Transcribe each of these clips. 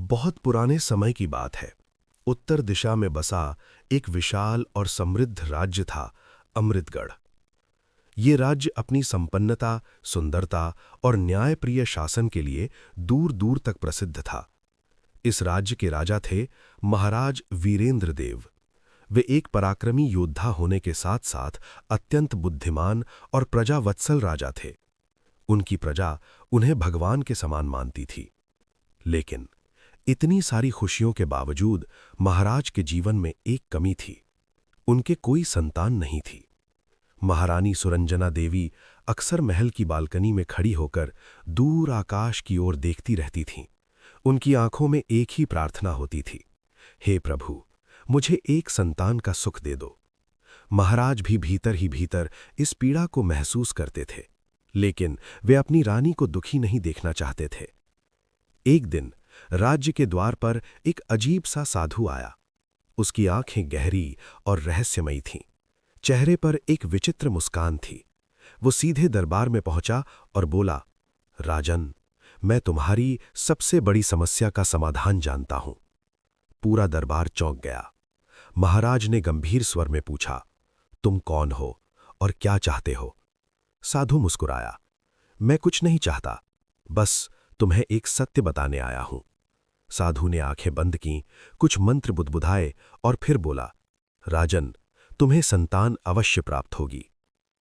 बहुत पुराने समय की बात है। उत्तर दिशा में बसा एक विशाल और समृद्ध राज्य था, अमृतगढ़। ये राज्य अपनी संपन्नता, सुंदरता और न्यायप्रिय शासन के लिए दूर दूर तक प्रसिद्ध था। इस राज्य के राजा थे महाराज वीरेंद्र देव। वे एक पराक्रमी योद्धा होने के साथ साथ अत्यंत बुद्धिमान और प्रजावत्सल राजा थे। उनकी प्रजा उन्हें भगवान के समान मानती थी। लेकिन इतनी सारी खुशियों के बावजूद महाराज के जीवन में एक कमी थी। उनके कोई संतान नहीं थी। महारानी सुरंजना देवी अक्सर महल की बालकनी में खड़ी होकर दूर आकाश की ओर देखती रहती थीं। उनकी आंखों में एक ही प्रार्थना होती थी, हे प्रभु, मुझे एक संतान का सुख दे दो। महाराज भी भीतर ही भीतर इस पीड़ा को महसूस करते थे, लेकिन वे अपनी रानी को दुखी नहीं देखना चाहते थे। एक दिन राज्य के द्वार पर एक अजीब सा साधु आया। उसकी आंखें गहरी और रहस्यमयी थीं। चेहरे पर एक विचित्र मुस्कान थी। वो सीधे दरबार में पहुंचा और बोला, राजन, मैं तुम्हारी सबसे बड़ी समस्या का समाधान जानता हूं। पूरा दरबार चौंक गया। महाराज ने गंभीर स्वर में पूछा, तुम कौन हो और क्या चाहते हो? साधु मुस्कुराया, मैं कुछ नहीं चाहता, बस तुम्हें एक सत्य बताने आया हूं। साधु ने आंखें बंद कीं, कुछ मंत्र बुदबुदाए और फिर बोला, राजन, तुम्हें संतान अवश्य प्राप्त होगी।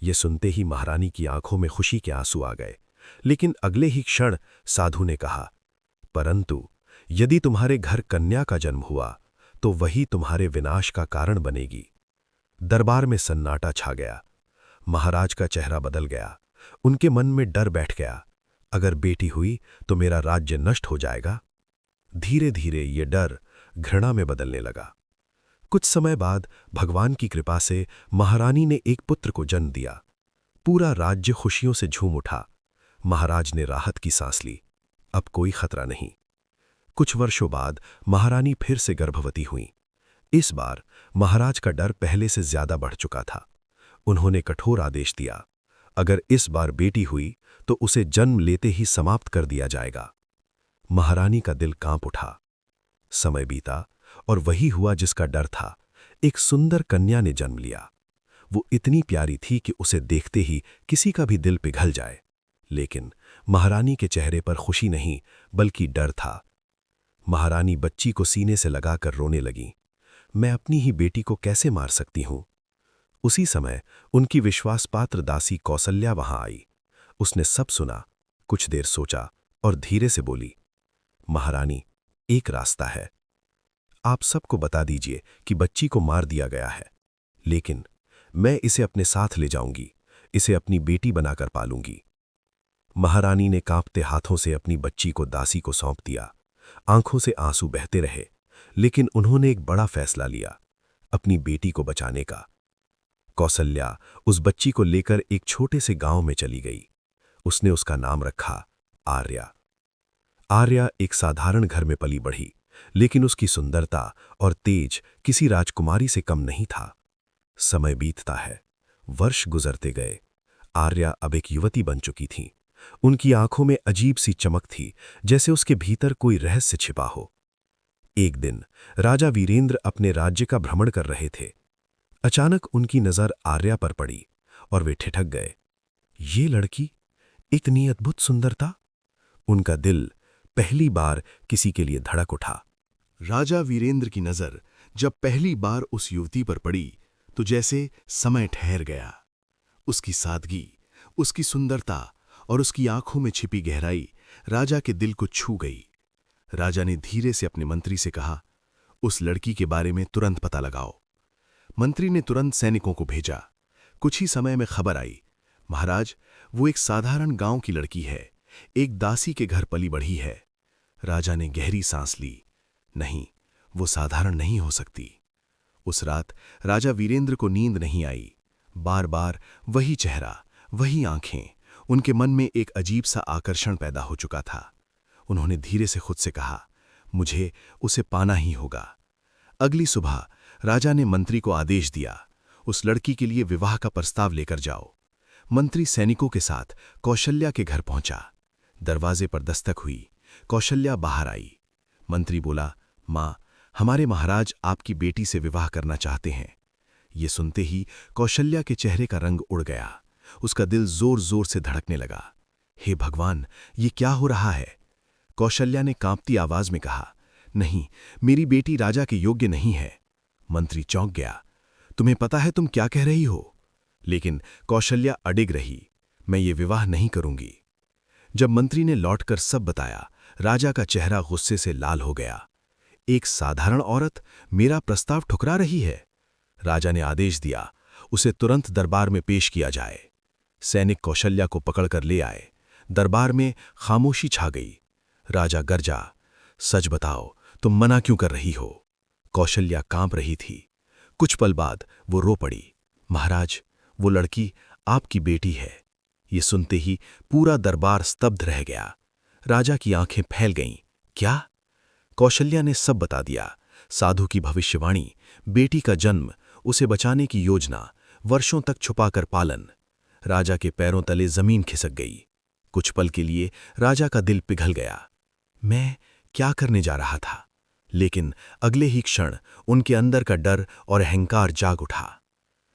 ये सुनते ही महारानी की आंखों में खुशी के आंसू आ गए। लेकिन अगले ही क्षण साधु ने कहा, परंतु यदि तुम्हारे घर कन्या का जन्म हुआ तो वही तुम्हारे विनाश का कारण बनेगी। दरबार में सन्नाटा छा गया। महाराज का चेहरा बदल गया। उनके मन में डर बैठ गया, अगर बेटी हुई तो मेरा राज्य नष्ट हो जाएगा। धीरे धीरे ये डर घृणा में बदलने लगा। कुछ समय बाद भगवान की कृपा से महारानी ने एक पुत्र को जन्म दिया। पूरा राज्य खुशियों से झूम उठा। महाराज ने राहत की सांस ली। अब कोई खतरा नहीं। कुछ वर्षों बाद महारानी फिर से गर्भवती हुईं। इस बार महाराज का डर पहले से ज्यादा बढ़ चुका था। उन्होंने कठोर आदेश दिया, अगर इस बार बेटी हुई तो उसे जन्म लेते ही समाप्त कर दिया जाएगा। महारानी का दिल कांप उठा। समय बीता और वही हुआ जिसका डर था। एक सुंदर कन्या ने जन्म लिया। वो इतनी प्यारी थी कि उसे देखते ही किसी का भी दिल पिघल जाए। लेकिन महारानी के चेहरे पर खुशी नहीं बल्कि डर था। महारानी बच्ची को सीने से लगाकर रोने लगी, मैं अपनी ही बेटी को कैसे मार सकती हूं? उसी समय उनकी विश्वासपात्र दासी कौसल्या वहां आई। उसने सब सुना, कुछ देर सोचा और धीरे से बोली, महारानी, एक रास्ता है। आप सबको बता दीजिए कि बच्ची को मार दिया गया है, लेकिन मैं इसे अपने साथ ले जाऊंगी, इसे अपनी बेटी बनाकर पालूंगी। महारानी ने कांपते हाथों से अपनी बच्ची को दासी को सौंप दिया। आंखों से आंसू बहते रहे, लेकिन उन्होंने एक बड़ा फैसला लिया, अपनी बेटी को बचाने का। कौसल्या उस बच्ची को लेकर एक छोटे से गांव में चली गई। उसने उसका नाम रखा आर्या। आर्या एक साधारण घर में पली बढ़ी, लेकिन उसकी सुंदरता और तेज किसी राजकुमारी से कम नहीं था। समय बीतता है, वर्ष गुजरते गए। आर्या अब एक युवती बन चुकी थी। उनकी आंखों में अजीब सी चमक थी, जैसे उसके भीतर कोई रहस्य छिपा हो। एक दिन राजा वीरेंद्र अपने राज्य का भ्रमण कर रहे थे। अचानक उनकी नजर आर्या पर पड़ी और वे ठिठक गए। ये लड़की, इतनी अद्भुत सुंदरता! उनका दिल पहली बार किसी के लिए धड़क उठा। राजा वीरेंद्र की नजर जब पहली बार उस युवती पर पड़ी तो जैसे समय ठहर गया। उसकी सादगी, उसकी सुंदरता और उसकी आंखों में छिपी गहराई राजा के दिल को छू गई। राजा ने धीरे से अपने मंत्री से कहा, उस लड़की के बारे में तुरंत पता लगाओ। मंत्री ने तुरंत सैनिकों को भेजा। कुछ ही समय में खबर आई, महाराज, वो एक साधारण गांव की लड़की है, एक दासी के घर पली बढ़ी है। राजा ने गहरी सांस ली। नहीं, वो साधारण नहीं हो सकती। उस रात राजा वीरेंद्र को नींद नहीं आई। बार बार वही चेहरा, वही आंखें। उनके मन में एक अजीब सा आकर्षण पैदा हो चुका था। उन्होंने धीरे से खुद से कहा, मुझे उसे पाना ही होगा। अगली सुबह राजा ने मंत्री को आदेश दिया, उस लड़की के लिए विवाह का प्रस्ताव लेकर जाओ। मंत्री सैनिकों के साथ कौशल्या के घर पहुंचा। दरवाजे पर दस्तक हुई। कौशल्या बाहर आई। मंत्री बोला, माँ, हमारे महाराज आपकी बेटी से विवाह करना चाहते हैं। ये सुनते ही कौशल्या के चेहरे का रंग उड़ गया। उसका दिल जोर जोर से धड़कने लगा। हे भगवान, ये क्या हो रहा है? कौशल्या ने कांपती आवाज में कहा, नहीं, मेरी बेटी राजा के योग्य नहीं है। मंत्री चौंक गया। तुम्हें पता है तुम क्या कह रही हो? लेकिन कौशल्या अडिग रही, मैं ये विवाह नहीं करूंगी। जब मंत्री ने लौटकर सब बताया, राजा का चेहरा गुस्से से लाल हो गया। एक साधारण औरत मेरा प्रस्ताव ठुकरा रही है। राजा ने आदेश दिया, उसे तुरंत दरबार में पेश किया जाए। सैनिक कौशल्या को पकड़कर ले आए। दरबार में खामोशी छा गई। राजा गरजा, सच बताओ, तुम मना क्यों कर रही हो? कौशल्या कांप रही थी। कुछ पल बाद वो रो पड़ी, महाराज, वो लड़की आपकी बेटी है। ये सुनते ही पूरा दरबार स्तब्ध रह गया। राजा की आंखें फैल गईं। क्या? कौशल्या ने सब बता दिया। साधु की भविष्यवाणी, बेटी का जन्म, उसे बचाने की योजना, वर्षों तक छुपाकर पालन। राजा के पैरों तले जमीन खिसक गई। कुछ पल के लिए राजा का दिल पिघल गया। मैं क्या करने जा रहा था? लेकिन अगले ही क्षण उनके अंदर का डर और अहंकार जाग उठा।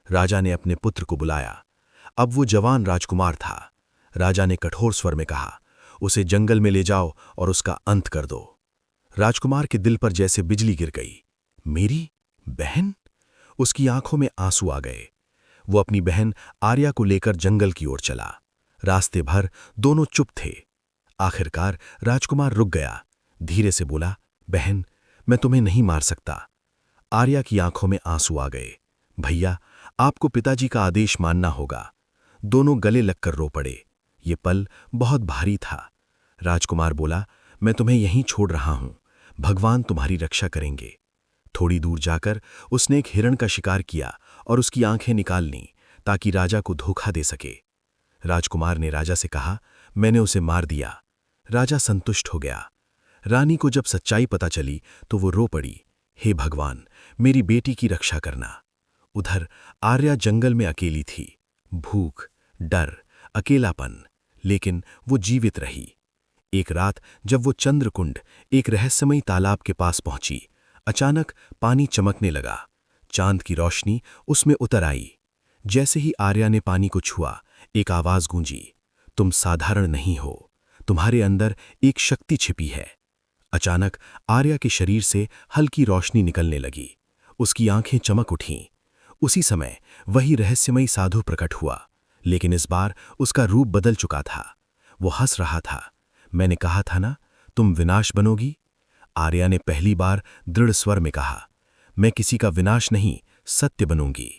राजा ने अपने पुत्र को बुलाया। अब वो जवान राजकुमार था। राजा ने कठोर स्वर में कहा, उसे जंगल में ले जाओ और उसका अंत कर दो। राजकुमार के दिल पर जैसे बिजली गिर गई। मेरी बहन? उसकी आंखों में आंसू आ गए। वो अपनी बहन आर्या को लेकर जंगल की ओर चला। रास्ते भर दोनों चुप थे। आखिरकार राजकुमार रुक गया। धीरे से बोला, बहन, मैं तुम्हें नहीं मार सकता। आर्या की आंखों में आंसू आ गए। भैया, आपको पिताजी का आदेश मानना होगा। दोनों गले लगकर रो पड़े। ये पल बहुत भारी था। राजकुमार बोला, मैं तुम्हें यहीं छोड़ रहा हूं। भगवान तुम्हारी रक्षा करेंगे। थोड़ी दूर जाकर उसने एक हिरण का शिकार किया और उसकी आंखें निकाल लीं ताकि राजा को धोखा दे सके। राजकुमार ने राजा से कहा, मैंने उसे मार दिया। राजा संतुष्ट हो गया। रानी को जब सच्चाई पता चली तो वो रो पड़ी, हे भगवान, मेरी बेटी की रक्षा करना। उधर आर्या जंगल में अकेली थी। भूख, डर, अकेलापन, लेकिन वो जीवित रही। एक रात जब वो चंद्रकुंड, एक रहस्यमयी तालाब के पास पहुंची, अचानक पानी चमकने लगा। चांद की रोशनी उसमें उतर आई। जैसे ही आर्या ने पानी को छुआ, एक आवाज गूंजी, तुम साधारण नहीं हो, तुम्हारे अंदर एक शक्ति छिपी है। अचानक आर्या के शरीर से हल्की रोशनी निकलने लगी। उसकी आंखें चमक उठीं। उसी समय वही रहस्यमयी साधु प्रकट हुआ, लेकिन इस बार उसका रूप बदल चुका था। वो हंस रहा था। मैंने कहा था ना, तुम विनाश बनोगी। आर्या ने पहली बार दृढ़ स्वर में कहा, मैं किसी का विनाश नहीं, सत्य बनूंगी।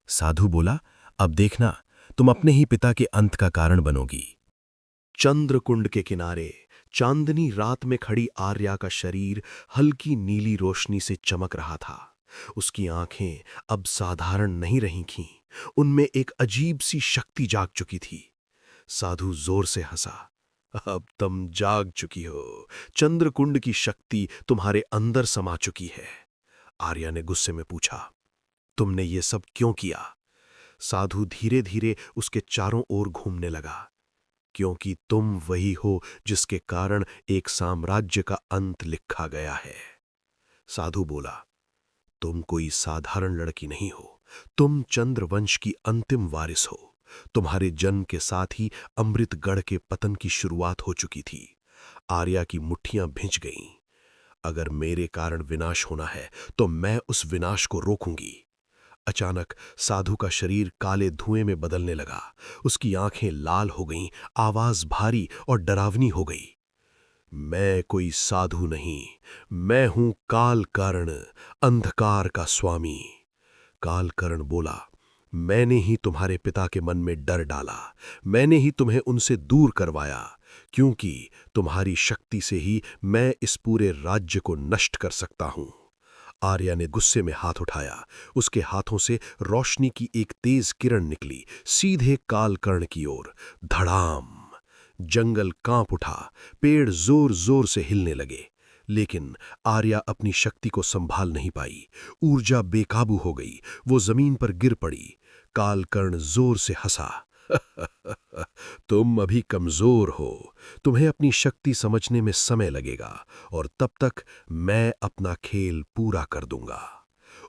साधु बोला, अब देखना, तुम अपने ही पिता के अंत का कारण बनोगी। चंद्रकुंड के किनारे चांदनी रात में खड़ी आर्या का शरीर हल्की नीली रोशनी से चमक रहा था। उसकी आंखें अब साधारण नहीं रही थीं, उनमें एक अजीब सी शक्ति जाग चुकी थी। साधु जोर से हंसा, अब तुम जाग चुकी हो, चंद्रकुंड की शक्ति तुम्हारे अंदर समा चुकी है। आर्या ने गुस्से में पूछा, तुमने ये सब क्यों किया? साधु धीरे धीरे उसके चारों ओर घूमने लगा, क्योंकि तुम वही हो जिसके कारण एक साम्राज्य का अंत लिखा गया है। साधु बोला, तुम कोई साधारण लड़की नहीं हो, तुम चंद्रवंश की अंतिम वारिस हो। तुम्हारे जन्म के साथ ही अमृतगढ़ के पतन की शुरुआत हो चुकी थी। आर्या की मुट्ठियां भिंच गईं। अगर मेरे कारण विनाश होना है तो मैं उस विनाश को रोकूंगी। अचानक साधु का शरीर काले धुएं में बदलने लगा। उसकी आंखें लाल हो गईं, आवाज भारी और डरावनी हो गई। मैं कोई साधु नहीं, मैं हूं कालकर्ण, अंधकार का स्वामी। कालकर्ण बोला, मैंने ही तुम्हारे पिता के मन में डर डाला, मैंने ही तुम्हें उनसे दूर करवाया, क्योंकि तुम्हारी शक्ति से ही मैं इस पूरे राज्य को नष्ट कर सकता हूं। आर्या ने गुस्से में हाथ उठाया। उसके हाथों से रोशनी की एक तेज किरण निकली, सीधे कालकर्ण की ओर। धड़ाम! जंगल कांप उठा, पेड़ जोर जोर से हिलने लगे। लेकिन आर्या अपनी शक्ति को संभाल नहीं पाई। ऊर्जा बेकाबू हो गई, वो जमीन पर गिर पड़ी। कालकर्ण जोर से हंसा, तुम अभी कमजोर हो, तुम्हें अपनी शक्ति समझने में समय लगेगा और तब तक मैं अपना खेल पूरा कर दूंगा।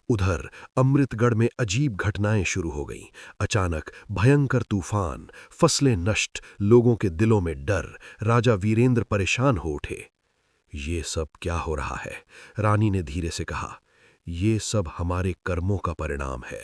उधर अमृतगढ़ में अजीब घटनाएं शुरू हो गईं। अचानक भयंकर तूफान, फसलें नष्ट, लोगों के दिलों में डर। राजा वीरेंद्र परेशान हो उठे। ये सब क्या हो रहा है? रानी ने धीरे से कहा। ये सब हमारे कर्मों का परिणाम है।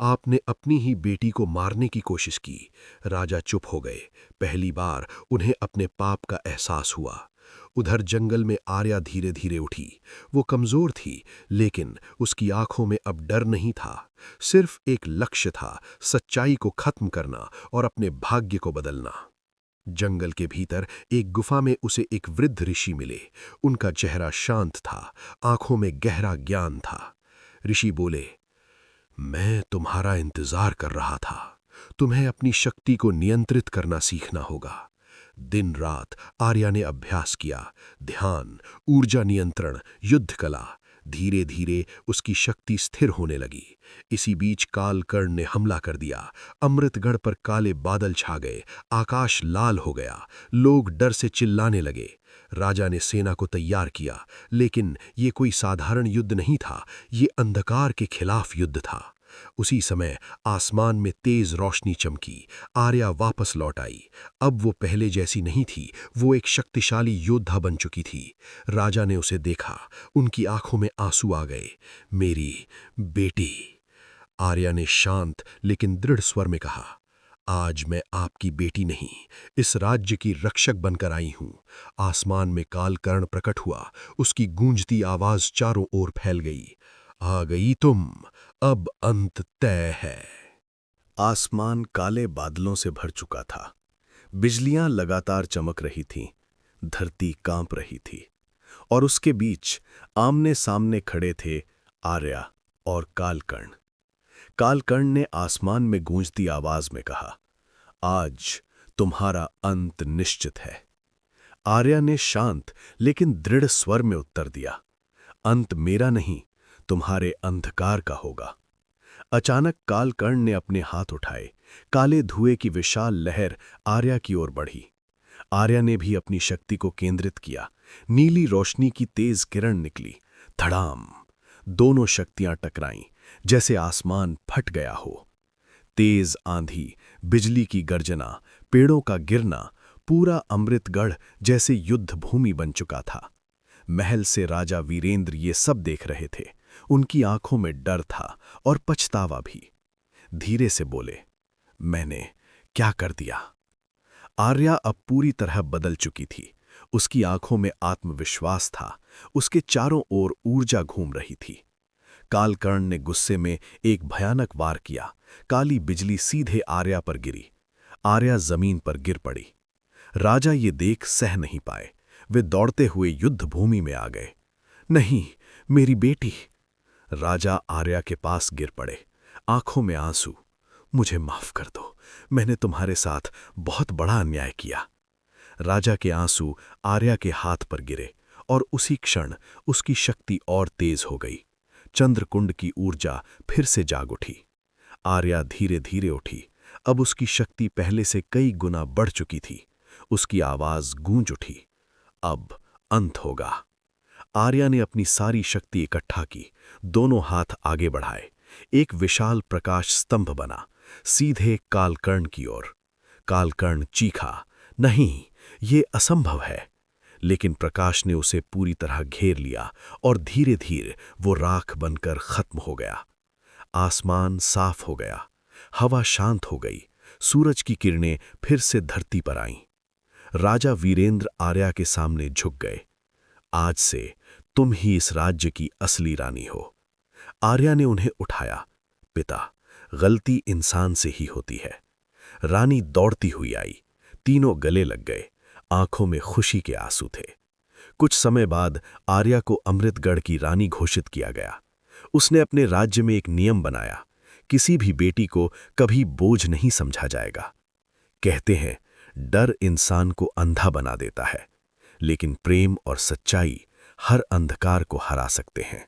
आपने अपनी ही बेटी को मारने की कोशिश की। राजा चुप हो गए। पहली बार उन्हें अपने पाप का एहसास हुआ। उधर जंगल में आर्या धीरे धीरे उठी। वो कमजोर थी, लेकिन उसकी आंखों में अब डर नहीं था। सिर्फ एक लक्ष्य था, सच्चाई को खत्म करना और अपने भाग्य को बदलना। जंगल के भीतर एक गुफा में उसे एक वृद्ध ऋषि मिले। उनका चेहरा शांत था, आंखों में गहरा ज्ञान था। ऋषि बोले, मैं तुम्हारा इंतजार कर रहा था। तुम्हें अपनी शक्ति को नियंत्रित करना सीखना होगा। दिन रात आर्या ने अभ्यास किया, ध्यान, ऊर्जा नियंत्रण, युद्ध कला। धीरे धीरे उसकी शक्ति स्थिर होने लगी। इसी बीच कालकर्ण ने हमला कर दिया। अमृतगढ़ पर काले बादल छा गए, आकाश लाल हो गया। लोग डर से चिल्लाने लगे। राजा ने सेना को तैयार किया, लेकिन ये कोई साधारण युद्ध नहीं था, ये अंधकार के खिलाफ युद्ध था। उसी समय आसमान में तेज रोशनी चमकी। आर्या वापस लौट आई। अब वो पहले जैसी नहीं थी, वो एक शक्तिशाली योद्धा बन चुकी थी। राजा ने उसे देखा, उनकी आंखों में आंसू आ गए। मेरी बेटी, आर्या ने शांत लेकिन दृढ़ स्वर में कहा, आज मैं आपकी बेटी नहीं, इस राज्य की रक्षक बनकर आई हूं। आसमान में कालकर्ण प्रकट हुआ, उसकी गूंजती आवाज चारों ओर फैल गई। आ गई तुम, अब अंत तय है। आसमान काले बादलों से भर चुका था। बिजलियां लगातार चमक रही थीं, धरती कांप रही थी, और उसके बीच आमने सामने खड़े थे आर्या और कालकर्ण। कालकर्ण ने आसमान में गूंजती आवाज में कहा, आज तुम्हारा अंत निश्चित है। आर्या ने शांत लेकिन दृढ़ स्वर में उत्तर दिया, अंत मेरा नहीं, तुम्हारे अंधकार का होगा। अचानक कालकर्ण ने अपने हाथ उठाए। काले धुएं की विशाल लहर आर्या की ओर बढ़ी। आर्या ने भी अपनी शक्ति को केंद्रित किया। नीली रोशनी की तेज किरण निकली। धड़ाम, दोनों शक्तियां टकराईं, जैसे आसमान फट गया हो। तेज आंधी, बिजली की गर्जना, पेड़ों का गिरना, पूरा अमृतगढ़ जैसे युद्ध भूमि बन चुका था। महल से राजा वीरेंद्र ये सब देख रहे थे। उनकी आंखों में डर था और पछतावा भी। धीरे से बोले, मैंने क्या कर दिया? आर्या अब पूरी तरह बदल चुकी थी। उसकी आंखों में आत्मविश्वास था, उसके चारों ओर ऊर्जा घूम रही थी। कालकर्ण ने गुस्से में एक भयानक वार किया। काली बिजली सीधे आर्या पर गिरी। आर्या जमीन पर गिर पड़ी। राजा ये देख सह नहीं पाए। वे दौड़ते हुए युद्ध भूमि में आ गए। नहीं, मेरी बेटी। राजा आर्या के पास गिर पड़े, आंखों में आंसू। मुझे माफ कर दो, मैंने तुम्हारे साथ बहुत बड़ा अन्याय किया। राजा के आंसू आर्या के हाथ पर गिरे और उसी क्षण उसकी शक्ति और तेज हो गई। चंद्रकुंड की ऊर्जा फिर से जाग उठी। आर्या धीरे धीरे उठी। अब उसकी शक्ति पहले से कई गुना बढ़ चुकी थी। उसकी आवाज गूंज उठी, अब अंत होगा। आर्या ने अपनी सारी शक्ति इकट्ठा की, दोनों हाथ आगे बढ़ाए। एक विशाल प्रकाश स्तंभ बना, सीधे कालकर्ण की ओर। कालकर्ण चीखा, नहीं, ये असंभव है। लेकिन प्रकाश ने उसे पूरी तरह घेर लिया और धीरे धीरे वो राख बनकर खत्म हो गया। आसमान साफ हो गया, हवा शांत हो गई, सूरज की किरणें फिर से धरती पर आईं। राजा वीरेंद्र आर्या के सामने झुक गए। आज से तुम ही इस राज्य की असली रानी हो। आर्या ने उन्हें उठाया। पिता, गलती इंसान से ही होती है। रानी दौड़ती हुई आई। तीनों गले लग गए, आंखों में खुशी के आंसू थे। कुछ समय बाद आर्या को अमृतगढ़ की रानी घोषित किया गया। उसने अपने राज्य में एक नियम बनाया, किसी भी बेटी को कभी बोझ नहीं समझा जाएगा। कहते हैं, डर इंसान को अंधा बना देता है, लेकिन प्रेम और सच्चाई हर अंधकार को हरा सकते हैं।